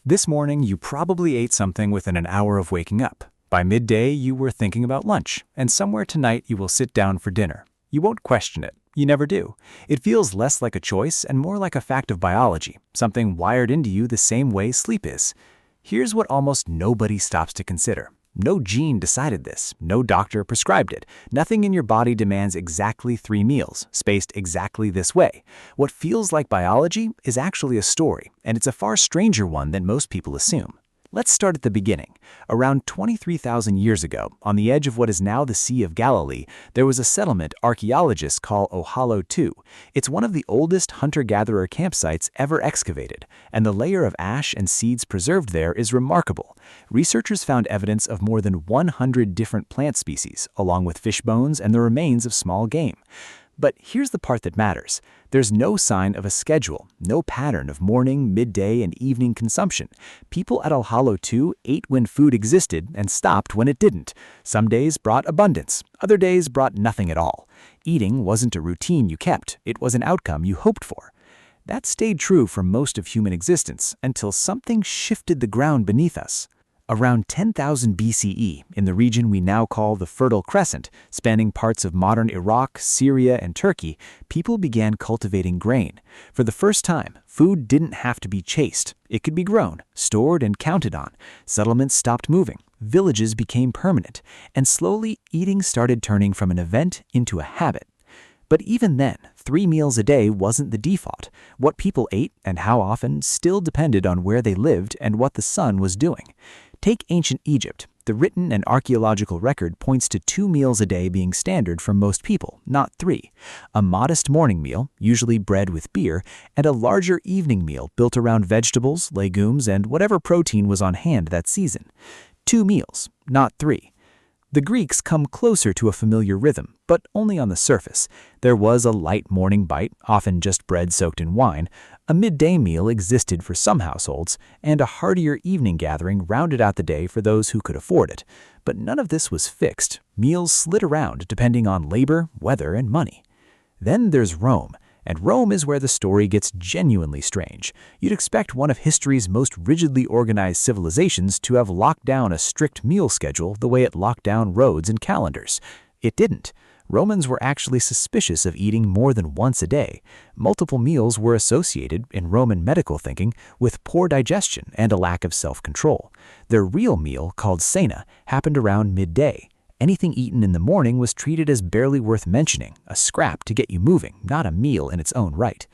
This morning, you probably ate something within an hour of waking up. By midday, you were thinking about lunch, and somewhere tonight you will sit down for dinner. You won't question it. You never do. It feels less like a choice and more like a fact of biology, something wired into you the same way sleep is. Here's what almost nobody stops to consider. No gene decided this. No doctor prescribed it. Nothing in your body demands exactly 3 meals, spaced exactly this way. What feels like biology is actually a story, and it's a far stranger one than most people assume. Let's start at the beginning. Around 23,000 years ago, on the edge of what is now the Sea of Galilee, there was a settlement archaeologists call Ohalo II. It's one of the oldest hunter-gatherer campsites ever excavated, and the layer of ash and seeds preserved there is remarkable. Researchers found evidence of more than 100 different plant species, along with fish bones and the remains of small game. But here's the part that matters. There's no sign of a schedule, no pattern of morning, midday, and evening consumption. People at Ohalo II ate when food existed and stopped when it didn't. Some days brought abundance, other days brought nothing at all. Eating wasn't a routine you kept, it was an outcome you hoped for. That stayed true for most of human existence until something shifted the ground beneath us. Around 10,000 BCE, in the region we now call the Fertile Crescent, spanning parts of modern Iraq, Syria, and Turkey, people began cultivating grain. For the first time, food didn't have to be chased. It could be grown, stored, and counted on. Settlements stopped moving. Villages became permanent. And slowly, eating started turning from an event into a habit. But even then, 3 meals a day wasn't the default. What people ate and how often still depended on where they lived and what the sun was doing. Take ancient Egypt. The written and archaeological record points to 2 meals a day being standard for most people, not 3. A modest morning meal, usually bread with beer, and a larger evening meal built around vegetables, legumes, and whatever protein was on hand that season. 2 meals, not 3. The Greeks come closer to a familiar rhythm, but only on the surface. There was a light morning bite, often just bread soaked in wine. A midday meal existed for some households, and a heartier evening gathering rounded out the day for those who could afford it. But none of this was fixed. Meals slid around depending on labor, weather, and money. Then there's Rome. And Rome is where the story gets genuinely strange. You'd expect one of history's most rigidly organized civilizations to have locked down a strict meal schedule the way it locked down roads and calendars. It didn't. Romans were actually suspicious of eating more than once a day. Multiple meals were associated, in Roman medical thinking, with poor digestion and a lack of self-control. Their real meal, called cena, happened around midday. Anything eaten in the morning was treated as barely worth mentioning, a scrap to get you moving, not a meal in its own right.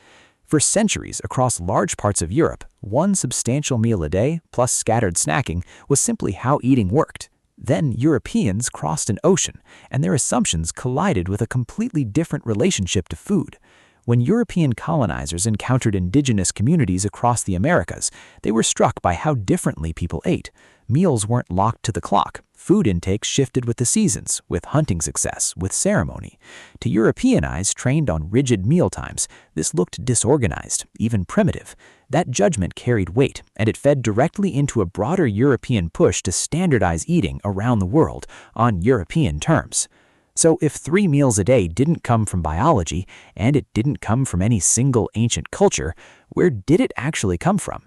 For centuries across large parts of Europe, one substantial meal a day, plus scattered snacking, was simply how eating worked. Then Europeans crossed an ocean, and their assumptions collided with a completely different relationship to food. When European colonizers encountered indigenous communities across the Americas, they were struck by how differently people ate. Meals weren't locked to the clock. Food intake shifted with the seasons, with hunting success, with ceremony. To European eyes trained on rigid mealtimes, this looked disorganized, even primitive. That judgment carried weight, and it fed directly into a broader European push to standardize eating around the world on European terms. So if 3 meals a day didn't come from biology, and it didn't come from any single ancient culture, where did it actually come from?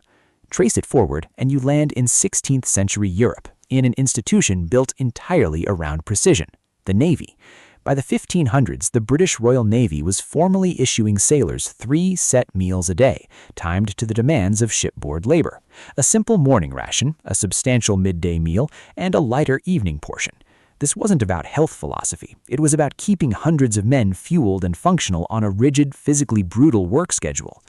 Trace it forward, and you land in 16th century Europe, in an institution built entirely around precision, the Navy. By the 1500s, the British Royal Navy was formally issuing sailors 3 set meals a day, timed to the demands of shipboard labor. A simple morning ration, a substantial midday meal, and a lighter evening portion. This wasn't about health philosophy. It was about keeping hundreds of men fueled and functional on a rigid, physically brutal work schedule.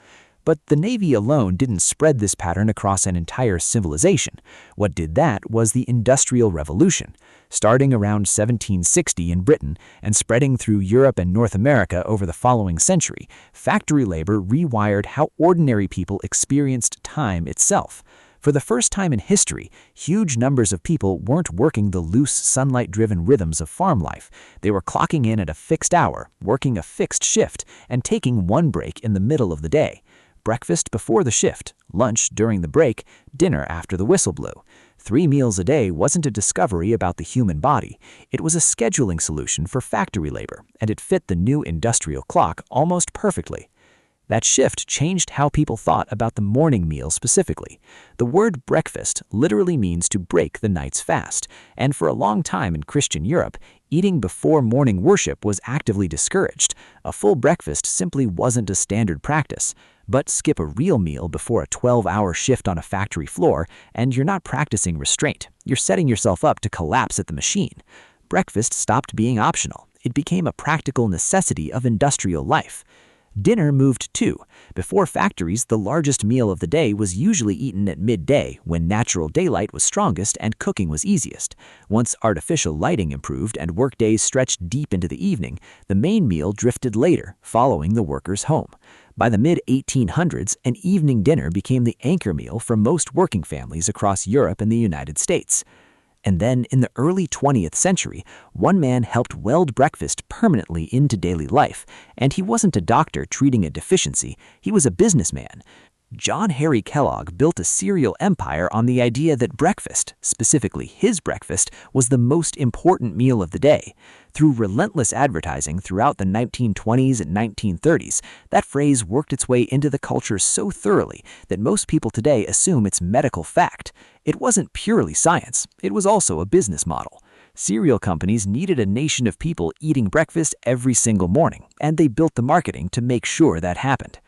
But the Navy alone didn't spread this pattern across an entire civilization. What did that was the Industrial Revolution. Starting around 1760 in Britain and spreading through Europe and North America over the following century, factory labor rewired how ordinary people experienced time itself. For the first time in history, huge numbers of people weren't working the loose, sunlight-driven rhythms of farm life. They were clocking in at a fixed hour, working a fixed shift, and taking one break in the middle of the day. Breakfast before the shift, lunch during the break, dinner after the whistle blew. 3 meals a day wasn't a discovery about the human body. It was a scheduling solution for factory labor, and it fit the new industrial clock almost perfectly. That shift changed how people thought about the morning meal specifically. The word breakfast literally means to break the night's fast, and for a long time in Christian Europe, eating before morning worship was actively discouraged. A full breakfast simply wasn't a standard practice. But skip a real meal before a 12-hour shift on a factory floor, and you're not practicing restraint. You're setting yourself up to collapse at the machine. Breakfast stopped being optional. It became a practical necessity of industrial life. Dinner moved too. Before factories, the largest meal of the day was usually eaten at midday, when natural daylight was strongest and cooking was easiest. Once artificial lighting improved and workdays stretched deep into the evening, the main meal drifted later, following the workers home. By the mid-1800s, an evening dinner became the anchor meal for most working families across Europe and the United States. And then, in the early 20th century, one man helped weld breakfast permanently into daily life, and he wasn't a doctor treating a deficiency, he was a businessman. John Harry Kellogg built a cereal empire on the idea that breakfast, specifically his breakfast, was the most important meal of the day. Through relentless advertising throughout the 1920s and 1930s, that phrase worked its way into the culture so thoroughly that most people today assume it's medical fact. It wasn't purely science, it was also a business model. Cereal companies needed a nation of people eating breakfast every single morning, and they built the marketing to make sure that happened.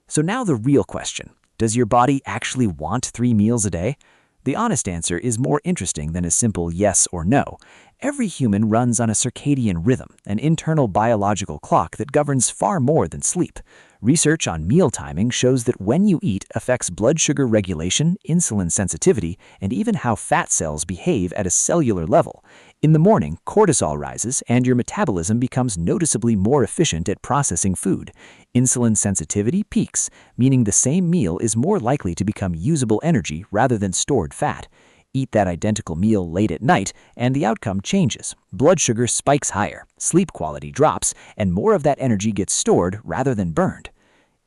So now the real question, does your body actually want 3 meals a day? The honest answer is more interesting than a simple yes or no. Every human runs on a circadian rhythm, an internal biological clock that governs far more than sleep. Research on meal timing shows that when you eat affects blood sugar regulation, insulin sensitivity, and even how fat cells behave at a cellular level. In the morning, cortisol rises and your metabolism becomes noticeably more efficient at processing food. Insulin sensitivity peaks, meaning the same meal is more likely to become usable energy rather than stored fat. Eat that identical meal late at night, and the outcome changes. Blood sugar spikes higher, sleep quality drops, and more of that energy gets stored rather than burned.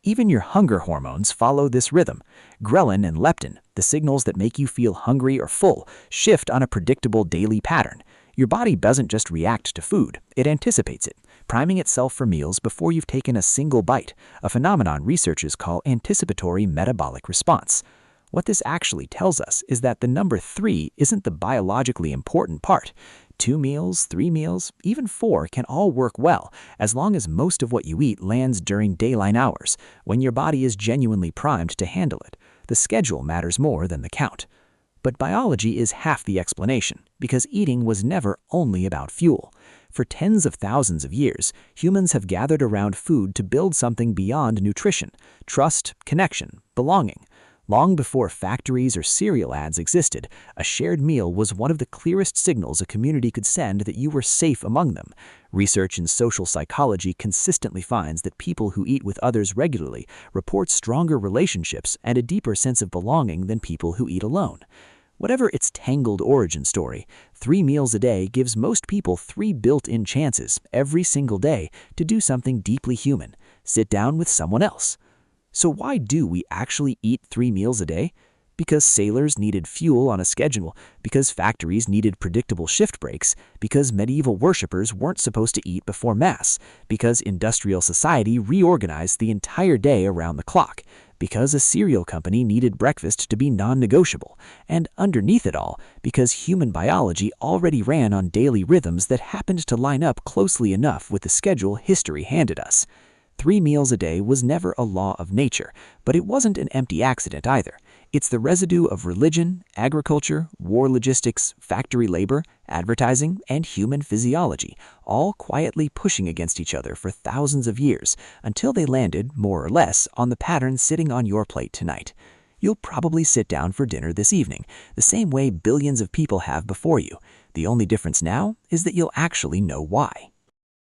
Even your hunger hormones follow this rhythm. Ghrelin and leptin, the signals that make you feel hungry or full, shift on a predictable daily pattern. Your body doesn't just react to food, it anticipates it, priming itself for meals before you've taken a single bite, a phenomenon researchers call anticipatory metabolic response. What this actually tells us is that the number 3 isn't the biologically important part. 2 meals, 3 meals, even 4 can all work well, as long as most of what you eat lands during daylight hours, when your body is genuinely primed to handle it. The schedule matters more than the count. But biology is half the explanation, because eating was never only about fuel. For tens of thousands of years, humans have gathered around food to build something beyond nutrition: trust, connection, belonging. Long before factories or cereal ads existed, a shared meal was one of the clearest signals a community could send that you were safe among them. Research in social psychology consistently finds that people who eat with others regularly report stronger relationships and a deeper sense of belonging than people who eat alone. Whatever its tangled origin story, 3 meals a day gives most people 3 built-in chances every single day to do something deeply human: sit down with someone else. So why do we actually eat 3 meals a day? Because sailors needed fuel on a schedule, because factories needed predictable shift breaks, because medieval worshippers weren't supposed to eat before Mass, because industrial society reorganized the entire day around the clock, because a cereal company needed breakfast to be non-negotiable, and underneath it all, because human biology already ran on daily rhythms that happened to line up closely enough with the schedule history handed us. 3 meals a day was never a law of nature, but it wasn't an empty accident either. It's the residue of religion, agriculture, war logistics, factory labor, advertising, and human physiology, all quietly pushing against each other for thousands of years until they landed, more or less, on the pattern sitting on your plate tonight. You'll probably sit down for dinner this evening, the same way billions of people have before you. The only difference now is that you'll actually know why.